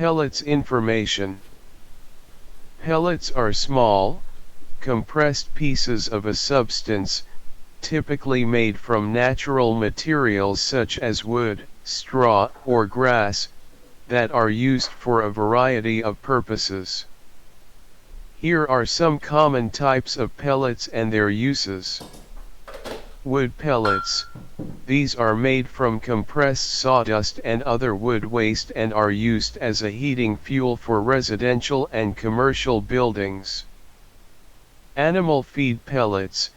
Pellets information. Pellets are small, compressed pieces of a substance, typically made from natural materials such as wood, straw, or grass, that are used for a variety of purposes. Here are some common types of pellets and their uses. Wood pellets. These are made from compressed sawdust and other wood waste and are used as a heating fuel for residential and commercial buildings. Animal feed pellets.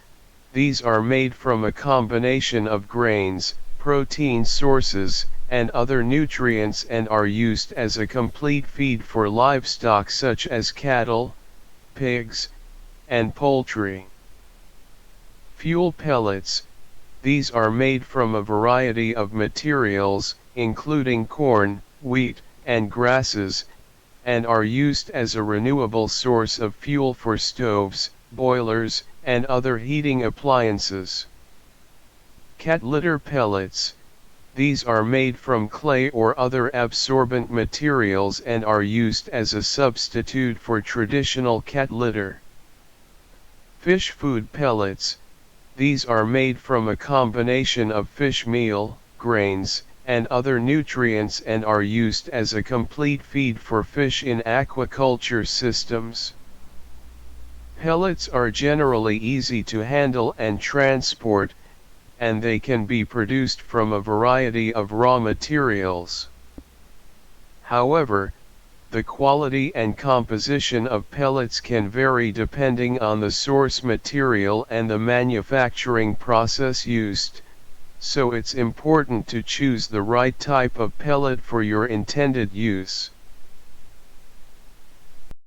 These are made from a combination of grains, protein sources, and other nutrients and are used as a complete feed for livestock such as cattle, pigs, and poultry. Fuel pellets. These are made from a variety of materials, including corn, wheat, and grasses, and are used as a renewable source of fuel for stoves, boilers, and other heating appliances. Cat litter pellets. These are made from clay or other absorbent materials and are used as a substitute for traditional cat litter. Fish food pellets. These are made from a combination of fish meal, grains, and other nutrients and are used as a complete feed for fish in aquaculture systems. Pellets are generally easy to handle and transport, and they can be produced from a variety of raw materials. However, the quality and composition of pellets can vary depending on the source material and the manufacturing process used, so it's important to choose the right type of pellet for your intended use.